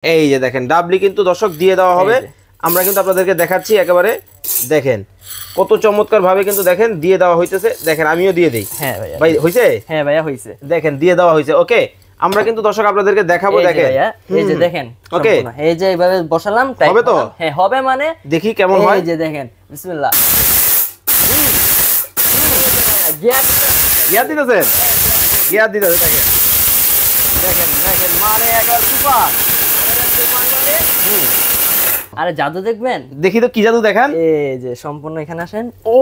এই যে দেখেন ডাবলি কিন্তু দর্শক দিয়ে দেওয়া হবে। আমরা কিন্তু আপনাদেরকে দেখাচ্ছি একেবারে, দেখেন কত চমৎকার ভাবে কিন্তু দেখেন দিয়ে দেওয়া হইতেছে। দেখেন আমিও দিয়ে দেই। হ্যাঁ ভাইয়া, ভাই হইছে? হ্যাঁ ভাইয়া হইছে। দেখেন দিয়ে দেওয়া হইছে। ওকে, আমরা কিন্তু দর্শক আপনাদেরকে দেখাবো। দেখেন এই যে দেখেন, ওকে এই যে এইভাবে বসালাম, হবে তো? হ্যাঁ হবে, মানে দেখি কেমন হয়। এই যে দেখেন, বিসমিল্লাহ। গিয়ার দিতেছেন, গিয়ার দিতেছে। দেখেন দেখেন দেখেন মানে একবার সুপার। আরে জাদু দেখবেন? দেখি তো কি জাদু দেখান। এই যে সম্পূর্ণ এখানে আসেন। ও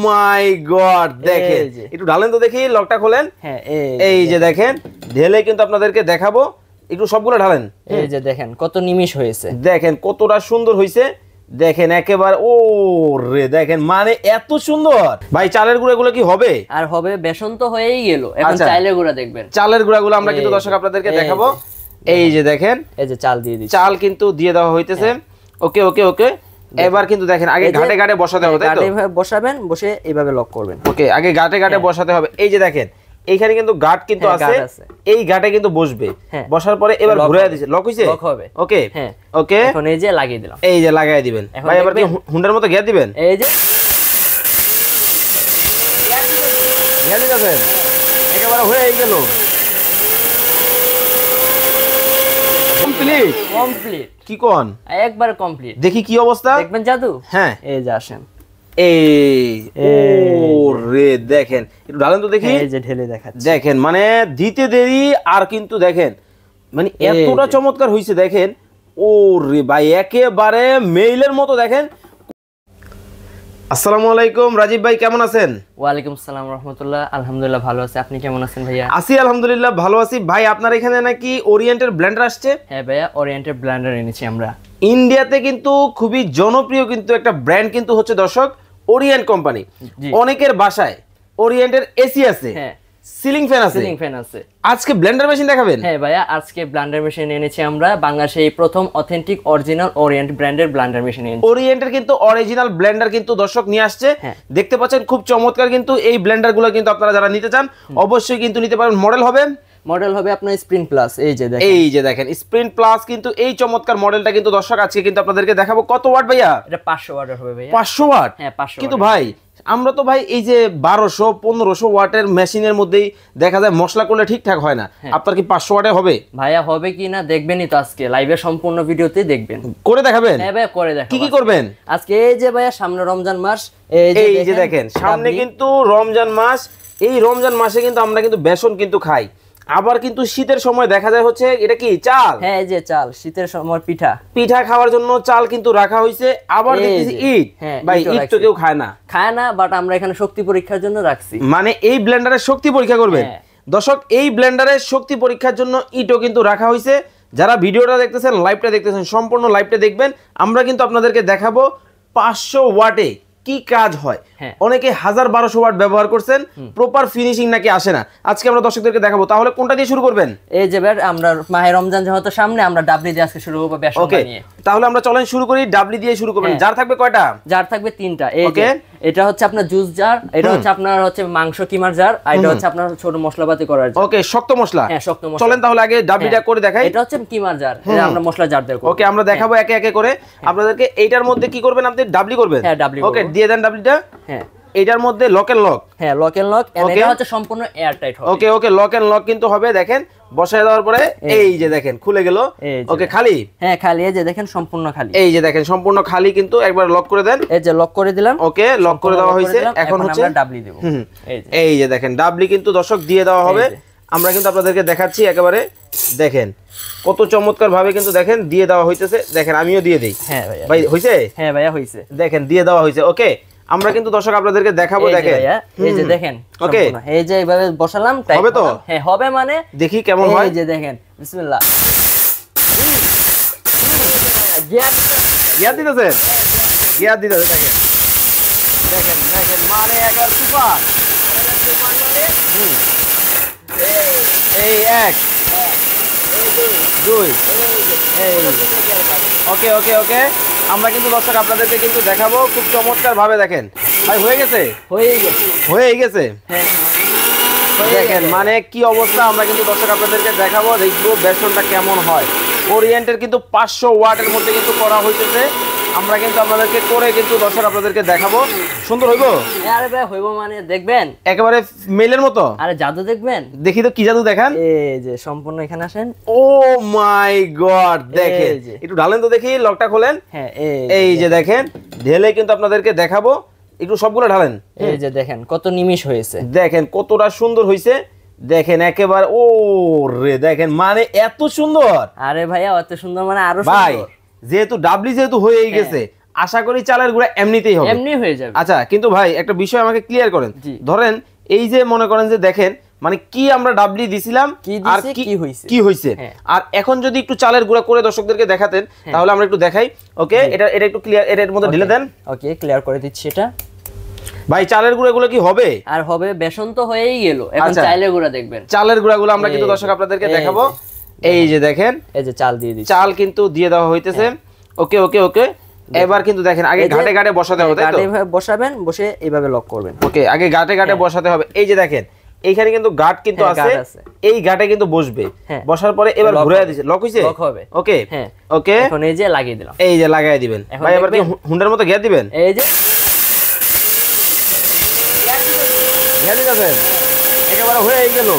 মাই গড, দেখেন একটু ঢালেন তো দেখি, লকটা খোলেন। হ্যাঁ এই যে দেখেন ঢেলে কিন্তু আপনাদেরকে দেখাবো, একটু সবগুলো ঢালেন। এই যে দেখেন কত নিমিষ হয়েছে, দেখেন কতটা সুন্দর হয়েছে। দেখেন একেবারে ও রে, দেখেন মানে এত সুন্দর। ভাই চালের গুঁড়াগুলো কি হবে? আর হবে, বেসন তো হয়েই গেল, এখন চালের গুঁড়া দেখবেন। চালের গুঁড়াগুলো আমরা কিন্তু দর্শক আপনাদেরকে দেখাবো। এই যে দেখেন, এই যে চাল দিয়ে দিচ্ছি, চাল কিন্তু দিয়ে দেওয়া হইতেছে। ওকে ওকে ওকে, এবার কিন্তু দেখেন আগে ঘাটে ঘাটে বসাতে হবে, তাই তো? এইভাবে বসাবেন, বসে এইভাবে লক করবেন। ওকে, আগে ঘাটে ঘাটে বসাতে হবে। এই যে দেখেন এইখানে কিন্তু গাট কিন্তু আছে, এই গাটে কিন্তু বসবে। বসার পরে এবার ঘুরায় দিছে, লক হইছে। লক হবে। ওকে ওকে, এখন এই যে লাগিয়ে দিলাম। এই যে লাগায় দিবেন। ভাই এবার কি হুন্ডার মতো গিয়ার দিবেন? এই যে গিয়ার দিবেন, একেবারে হয়ে গেল। Complete complete. কি কোন? একবার কমপ্লিট। দেখি কি অবস্থা, দেখবেন জাদু। হ্যাঁ এই যে আসেন, এই ও রে, দেখেন একটু ঢালেন তো দেখি। এই যে ঢেলে দেখাচ্ছি, দেখেন মানে দিতে দেরি আর কিন্তু দেখেন মানে এতটা চমৎকার হইছে। দেখেন ও রে ভাই, একেবারে মেইলের মতো। দেখেন। আসসালামু আলাইকুম রাজীব ভাই, কেমন আছেন? ওয়ালাইকুম আসসালাম রাহমাতুল্লাহ। আলহামদুলিল্লাহ ভালো আছি, আপনি কেমন আছেন ভাইয়া? আছি আলহামদুলিল্লাহ ভালো আছি। ভাই আপনার এখানে নাকি ওরিয়েন্টের ব্লেন্ডার আসছে? হ্যাঁ ভাইয়া, ওরিয়েন্টের ব্লেন্ডার এনেছি আমরা। ইন্ডিয়াতে কিন্তু খুবই জনপ্রিয় কিন্তু একটা ব্র্যান্ড কিন্তু হচ্ছে দর্শক ওরিয়েন্ট কোম্পানি। অনেকের বাসায় ওরিয়েন্টের এসি আছে, সিলিং ফ্যান আছে, সিলিং ফ্যান আছে। আজকে ব্লেন্ডার মেশিন দেখাবেন? হ্যাঁ ভাইয়া, আজকে ব্লেন্ডার মেশিন এনেছি আমরা। বাংলাদেশে প্রথম অথেন্টিক অরিজিনাল ওরিয়েন্ট ব্র্যান্ডের ব্লেন্ডার মেশিন এনেছি। ওরিয়েন্টের কিন্তু অরিজিনাল ব্লেন্ডার কিন্তু দর্শক নিয়ে আসছে। দেখতে পাচ্ছেন খুব চমৎকার কিন্তু এই ব্লেন্ডারগুলো কিন্তু আপনারা যারা নিতে চান অবশ্যই কিন্তু নিতে পারেন। মডেল হবে আপনার স্প্রিন্ট প্লাস। এই যে দেখেন স্প্রিন্ট প্লাস কিন্তু এই চমৎকার মডেলটা কিন্তু দর্শক আজকে কিন্তু আপনাদেরকে দেখাবো। কত ওয়াট ভাইয়া? এটা 500 ওয়াটের হবে ভাইয়া। 500 ওয়াট? হ্যাঁ 500। কিন্তু ভাই আমরা তো ভাই এই যে 1200-1500 ওয়াটের মেশিনের মধ্যেই দেখা যায় মশলা করলে ঠিকঠাক হয় না। আপনার কি 500 ওয়াটে হবে? ভাইয়া হবে কি না দেখবেনই তো, আজকে লাইভে সম্পূর্ণ ভিডিওতে দেখবেন। করে দেখাবেন? হ্যাঁ ভাইয়া করে দেখাবো। কি কি করবেন আজকে? এই যে ভাইয়া সামনে রমজান মাস, এই যে দেখেন সামনে কিন্তু রমজান মাস। এই রমজান মাসে কিন্তু আমরা কিন্তু বেসন কিন্তু খাই, আবার কিন্তু শীতের সময় দেখা যায় হচ্ছে এটা কি চাল। হ্যাঁ এই যে চাল, শীতের সময় পিঠা খাওয়ার জন্য চাল কিন্তু রাখা হয়েছে। আবার দেখতেছি ইট। ভাই ইট তো কেউ খায় না, বাট আমরা এখানে শক্তি পরীক্ষার জন্য রাখছি। মানে এই ব্লেন্ডারের শক্তি পরীক্ষা করবেন দর্শক। এই ব্লেন্ডারের শক্তি পরীক্ষার জন্য ইটও কিন্তু রাখা হয়েছে। যারা ভিডিওটা দেখতেছেন, লাইভটা দেখতেছেন, সম্পূর্ণ লাইভটা দেখবেন। আমরা কিন্তু আপনাদেরকে দেখাবো 500 ওয়াটে কি কাজ হয়। অনেকে 1000-1200 ওয়াট ব্যবহার করছেন, প্রপার ফিনিশিং নাকি আসে না। আজকে আমরা দর্শকদেরকে দেখাবো। তাহলে কোনটা দিয়ে শুরু করবেন? এই যে আমরা মাহে রমজান যেহেতু সামনে, আমরা ডাবলি দিয়ে আজকে শুরু করব বেসন বানিয়ে। তাহলে আমরা চলেন শুরু করি। ডাবলি দিয়ে শুরু করবেন। জার থাকবে কয়টা? জার থাকবে 3টা। এই যে এটা হচ্ছে আপনার জুস জার, এটা হচ্ছে আপনার হচ্ছে মাংস কিমার জার, আর এটা হচ্ছে আপনার ছোট মশলাপাতি করার জার। ওকে, শক্ত মশলা। হ্যাঁ শক্ত মশলা। চলেন তাহলে আগে ডাবলিটা করে দেখাই। এটা হচ্ছে কিমার জার, এটা আমরা মশলা জার দেব। ওকে, আমরা দেখাবো একে একে করে আপনাদেরকে। এইটার মধ্যে কি করবেন আপনি? ডাবলি করবেন। হ্যাঁ ডাবলি। ওকে, দিয়ে দেন ডাবলিটা। হ্যাঁ এটার মধ্যে লক এন্ড লক। হ্যাঁ লক এন্ড লক, এটা হচ্ছে সম্পূর্ণ এয়ার টাইট হবে। ওকে ওকে, লক এন্ড লক কিন্তু হবে। দেখেন বসায় দেওয়ার পরে এই যে দেখেন খুলে গেল। ওকে, খালি? হ্যাঁ খালি। এই যে দেখেন সম্পূর্ণ খালি। এই যে দেখেন সম্পূর্ণ খালি কিন্তু একবার লক করে দেন। এই যে লক করে দিলাম। ওকে, লক করে দেওয়া হয়েছে। এখন হচ্ছে আমরা ডাবলি দেব। এই যে দেখেন ডাবলি কিন্তু দর্শক দিয়ে দেওয়া হবে। আমরা কিন্তু আপনাদেরকে দেখাচ্ছি একেবারে, দেখেন কত চমৎকার ভাবে কিন্তু দেখেন দিয়ে দেওয়া হইতেছে। দেখেন আমিও দিয়ে দেই। হ্যাঁ ভাইয়া। ভাই হইছে? হ্যাঁ ভাইয়া হইছে। দেখেন দিয়ে দেওয়া হইছে। ওকে, আমরা কিন্তু দর্শক আপনাদেরকে দেখাবো। দেখেন এই যে দেখেন। ওকে, এই যে এইভাবে বসালাম, হবে তো? হ্যাঁ হবে, মানে দেখি কেমন হয়। এই যে দেখেন, বিসমিল্লাহ। গিয়ার দিতেছেন, গিয়ার দিতেছে। দেখেন দেখেন দেখেন মানে একবার সুপার। এই এক, দুই, ওকে ওকে ওকে, আমরা কিন্তু দর্শক আপনাদেরকে কিন্তু দেখাবো খুব চমৎকার ভাবে। দেখেন ভাই হয়ে গেছে, হয়ে গেছে। দেখেন মানে কি অবস্থা। আমরা কিন্তু দর্শক আপনাদেরকে দেখাবো, দেখবো বেসনটা কেমন হয়। ওরিয়েন্টের কিন্তু 500 ওয়াটের মধ্যে কিন্তু করা হইতেছে। আমরা কিন্তু আপনাদেরকে করে কিন্তু দর্শক আপনাদেরকে দেখাবো। সুন্দর হইব? আরে ভাই হইব মানে দেখবেন একেবারে মেলের মতো। আরে জাদু দেখবেন? দেখি তো কি জাদু দেখান। এই যে সম্পূর্ণ এখানে আসেন। ও মাই গড, দেখেন একটু ঢালেন তো দেখি, লকটা খোলেন। হ্যাঁ এই যে দেখেন ঢেলে কিন্তু আপনাদেরকে দেখাবো, একটু সবগুলো ঢালেন। এই যে দেখেন কত নিমিষ হয়েছে, দেখেন কতটা সুন্দর হয়েছে, দেখেন একেবারে ও রে, দেখেন মানে এত সুন্দর। আরে ভাইয়া এত সুন্দর মানে আরো ভাই সুন্দর। যেহেতু ডাবলি যেহেতু হয়েই গেছে, আশা করি চালের গুঁড়া এমনিতেই হবে, এমনি হয়ে যাবে। আচ্ছা কিন্তু ভাই একটা বিষয় আমাকে ক্লিয়ার করেন, ধরেন এই যে মনে করেন যে দেখেন মানে কি আমরা ডাবলি দিছিলাম আর কি হইছে, আর এখন যদি একটু চালের গুঁড়া করে দর্শকদেরকে দেখাতেন তাহলে আমরা একটু দেখাই। ওকে, এটা একটু ক্লিয়ার, এর মধ্যে ঢেলে দেন। ওকে, ক্লিয়ার করে দিচ্ছি এটা। ভাই চালের গুঁড়াগুলো কি হবে? আর হবে, বেসন তো হয়েই গেল, এখন চালের গুঁড়া দেখবেন। চালের গুঁড়াগুলো আমরা কিন্তু দর্শক আপনাদেরকে দেখাবো। এই যে দেখেন, এই যে চাল দিয়ে দিচ্ছি, চাল কিন্তু দিয়ে দেওয়া হইতেছে। ওকে ওকে ওকে, এবার কিন্তু দেখেন আগে ঘাটে ঘাটে বসাতে হবে, তাই তো? ঘাটে বসাবেন, বসে এইভাবে লক করবেন। ওকে, আগে ঘাটে ঘাটে বসাতে হবে। এই যে দেখেন এইখানে কিন্তু গাট কিন্তু আছে, এই গাটে কিন্তু বসবে, বসার পরে এবার ঘুরায় দিছে, লক হইছে। ওকে ওকে, এখন এই যে লাগিয়ে দিলাম, এই যে লাগাই দিবেন। ভাই এবার কি হুন্ডার মতো গিয়ার দিবেন? এই যে গিয়ার দিবেন, একেবারে হয়ে গেল।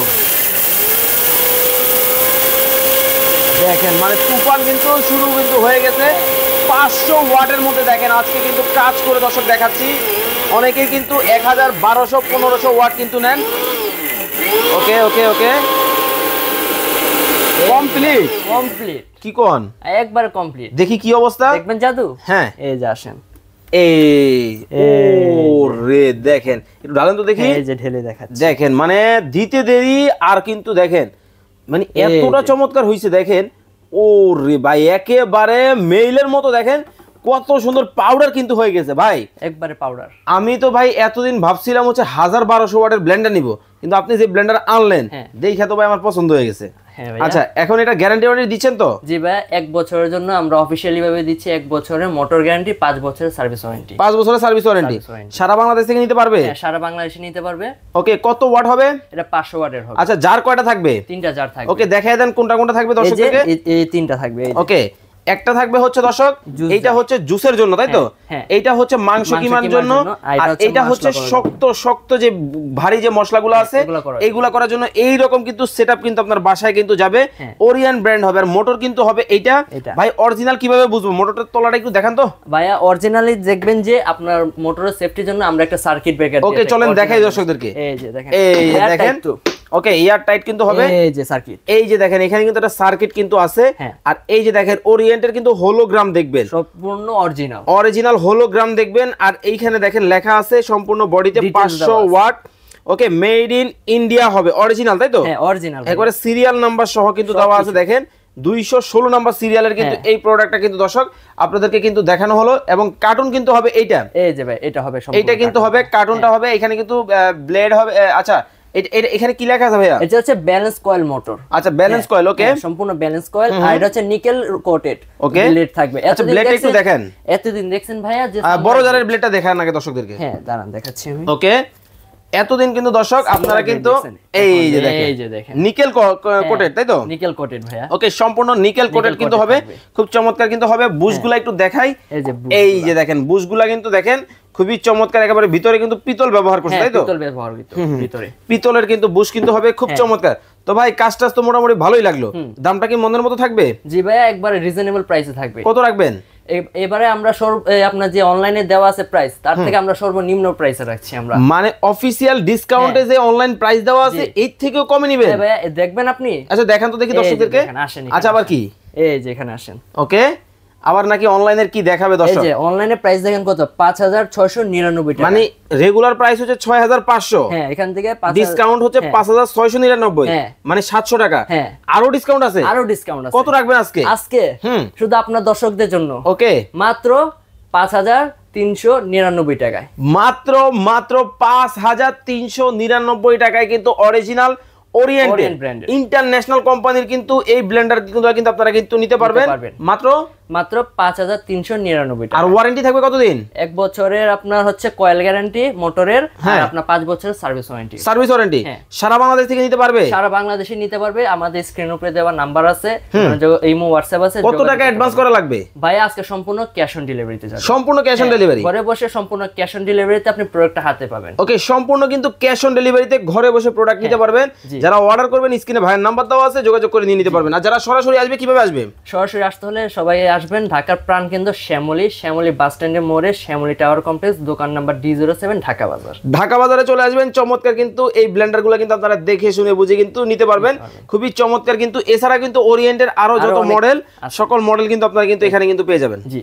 দেখেন মানে তুফান কিন্তু শুরু কিন্তু হয়ে গেছে। 500 ওয়াটের মধ্যে দেখেন আজকে কিন্তু কাজ করে দর্শক দেখাচ্ছি। অনেকেই কিন্তু 1000, 1200, 1500 ওয়াট কিন্তু নেন। ওকে ওকে ওকে, কমপ্লিট কি কোন? একবার কমপ্লিট। দেখি কি অবস্থা, দেখবেন জাদু। হ্যাঁ এই যে আসেন, এই ও রে, দেখেন একটু ঢালেন তো দেখি। এই যে ঢেলে দেখাচ্ছি, দেখেন মানে দিতে দেরি আর কিন্তু দেখেন মানে এতটা চমৎকার হইছে। দেখেন ও রে ভাই, একেবারে মেইলের মতো। দেখেন কত সুন্দর পাউডার কিন্তু হয়ে গেছে ভাই, একবারে পাউডার। আমি তো ভাই এতদিন ভাবছিলাম হচ্ছে 1000-1200 ওয়াটের ব্লেন্ডার নিব, কিন্তু আপনি যে ব্লেন্ডার আনলেন দেখে তো ভাই আমার পছন্দ হয়ে গেছে। আচ্ছা এখন এটা গ্যারান্টি ওয়ারেন্টি দিচ্ছেন তো? জি ভাই, 1 বছরের জন্য আমরা অফিশিয়ালি ভাবে দিচ্ছি। 1 বছরের মোটর গ্যারান্টি, 5 বছরের সার্ভিস ওয়ারেন্টি। 5 বছরের সার্ভিস ওয়ারেন্টি সারা বাংলাদেশ থেকে নিতে পারবে? হ্যাঁ, সারা বাংলাদেশে নিতে পারবে। ওকে, কত ওয়াট হবে এটা? 500 ওয়াটের হবে। আচ্ছা, জার কয়টা থাকবে? 3টা জার থাকবে। ওকে, দেখায় দেন কোনটা কোনটা থাকবে দর্শকদেরকে। এই 3টা থাকবে। ওকে, একটা থাকবে হচ্ছে দর্শক, এইটা হচ্ছে জুসের জন্য, তাই তো? এইটা হচ্ছে মাংস কিমার জন্য, আর এইটা হচ্ছে শক্ত শক্ত যে ভারী যে মশলাগুলো আছে এইগুলা করার জন্য। এই রকম কিন্তু সেটআপ কিন্তু আপনার বাসায় কিন্তু যাবে, ওরিয়ন ব্র্যান্ড হবে। আর মোটর কিন্তু হবে এইটা। ভাই অরিজিনাল কিভাবে বুঝবো? মোটরটার তলাটা একটু দেখান তো ভাইয়া। অরিজিনালি দেখবেন যে আপনার মোটরের সেফটির জন্য আমরা একটা সার্কিট ব্রেকার। ওকে চলেন দেখাই দর্শকদেরকে। এই যে দেখেন, এই যে দেখেন। ওকে, এয়ার টাইট কিন্তু হবে। এই যে সার্কিট, এই যে দেখেন এখানে কিন্তু একটা সার্কিট কিন্তু আছে। আর এই যে দেখেন ওরিয়েন্টের কিন্তু হোলোগ্রাম দেখবেন, সম্পূর্ণ অরিজিনাল হোলোগ্রাম দেখবেন। আর এইখানে দেখেন লেখা আছে সম্পূর্ণ বডিতে 500 watt. Okay, made in India হবে, অরিজিনাল, তাই তো? হ্যাঁ অরিজিনাল, একবারে সিরিয়াল নাম্বার সহ কিন্তু দেওয়া আছে। দেখেন 216 নাম্বার সিরিয়ালের কিন্তু এই প্রোডাক্টটা কিন্তু দর্শক আপনাদেরকে কিন্তু দেখানো হলো। এবং কার্টুন কিন্তু হবে এইটা। এই যে ভাই এটা হবে, এইটা কিন্তু হবে, কার্টুনটা হবে। এখানে কিন্তু ব্লেড হবে। আচ্ছা এখানে কি লেখা আছে ভাইয়া? এটা হচ্ছে ব্যালেন্স কয়েল মোটর। আচ্ছা, ব্যালেন্স কয়েল। ওকে, সম্পূর্ণ ব্যালেন্স কয়েল। আর এটা হচ্ছে নিকেল কোটেড। ওকে, ব্লেড থাকবে। আচ্ছা, ব্লেড একটু দেখেন। এতদিন দেখছেন ভাইয়া যে বড় জারের ব্লেডটা দেখান আগে দর্শকদেরকে। হ্যাঁ দাঁড়ান দেখাচ্ছি আমি। ওকে, এতদিন কিন্তু দর্শক আপনারা কিন্তু এই যে দেখেন নিকেল কোটেড, তাই তো? নিকেল কোটেড ভাইয়া। ওকে, সম্পূর্ণ নিকেল কোটেড কিন্তু হবে, খুব চমৎকার কিন্তু হবে। বুশগুলা একটু দেখাই। এই যে দেখেন বুশগুলা কিন্তু দেখেন খুবই চমৎকার, একেবারে ভিতরে কিন্তু পিতল ব্যবহার করছে, তাই তো? পিতল ব্যবহার ভিতরে, পিতলের কিন্তু বুশ কিন্তু হবে, খুব চমৎকার। তো ভাই কাজটা তো মোটামুটি ভালোই লাগলো। দামটা কি মনের মতো থাকবে? জি ভাইয়া, একবারে রিজনেবল প্রাইসে থাকবে। কত রাখবেন? এবারে আমরা আপনার যে অনলাইনে দেওয়া আছে প্রাইস, তার থেকে আমরা সর্বনিম্ন প্রাইসে রাখছি আমরা। মানে অফিশিয়াল ডিসকাউন্টে যে অনলাইন প্রাইস দেওয়া আছে এর থেকেও কমে নেবেন? হ্যাঁ ভাইয়া, দেখবেন আপনি। আচ্ছা দেখান তো দেখি দর্শকদেরকে। আচ্ছা আবার কি? এই যে এখানে আসেন। ওকে, আবার নাকি অনলাইনের কি দেখাবে দর্শক? এই যে অনলাইনে প্রাইস দেখেন কত, 5699 টাকা। মানে রেগুলার প্রাইস হচ্ছে 6500। হ্যাঁ, এখান থেকে ডিসকাউন্ট হচ্ছে 5699, মানে 700 টাকা। হ্যাঁ, আরো ডিসকাউন্ট আছে? আরো ডিসকাউন্ট আছে। কত রাখবেন আজকে? আজকে শুধু আপনার দর্শকদের জন্য ওকে মাত্র 5399 টাকায়। মাত্র 5399 টাকায় কিন্তু অরিজিনাল ওরিয়েন্টেড ইন্টারন্যাশনাল কোম্পানির কিন্তু এই ব্লেন্ডার কিন্তু আপনারা কিন্তু নিতে পারবেন মাত্র মাত্র 5399 টাকা। আর ওয়ারেন্টি থাকবে কতদিন? 1 বছরের আপনার হচ্ছে কয়েল গ্যারান্টি মোটরের, আর আপনার 5 বছরের সার্ভিস ওয়ারেন্টি। সার্ভিস ওয়ারেন্টি সারা বাংলাদেশ থেকে নিতে পারবে? সারা বাংলাদেশে নিতে পারবে। আমাদের স্ক্রিন উপরে দেওয়া নাম্বার আছে, ইমো হোয়াটসঅ্যাপ আছে। কত টাকা অ্যাডভান্স করা লাগবে ভাই? আজকে সম্পূর্ণ ক্যাশ অন ডেলিভারিতে যাবে। সম্পূর্ণ ক্যাশ অন ডেলিভারি, ঘরে বসে সম্পূর্ণ ক্যাশ অন ডেলিভারিতে আপনি প্রোডাক্টটা হাতে পাবেন। ওকে, সম্পূর্ণ কিন্তু ক্যাশ অন ডেলিভারিতে ঘরে বসে প্রোডাক্ট নিতে পারবেন। যারা অর্ডার করবেন স্ক্রিনে ভাইয়ের নাম্বার দেওয়া আছে, যোগাযোগ করে নিয়ে নিতে পারবেন। আর যারা সরাসরি আসবে কিভাবে আসবে? সরাসরি আসতে হলে সবাই আসবেন ঢাকার প্রাণকেন্দ্র শ্যামলী বাস স্ট্যান্ডের মোড়ে, শ্যামলী টাওয়ার কমপ্লেক্স, দোকান নাম্বার D07, ঢাকা বাজার। ঢাকা বাজারে চলে আসবেন। চমৎকার কিন্তু এই ব্লেন্ডারগুলো কিন্তু আপনারা দেখে শুনে বুঝে কিন্তু নিতে পারবেন, খুবই চমৎকার। কিন্তু এছাড়া কিন্তু ওরিয়েন্টের আরো যত মডেল, সকল মডেল কিন্তু আপনারা কিন্তু এখানে কিন্তু পেয়ে যাবেন। জি।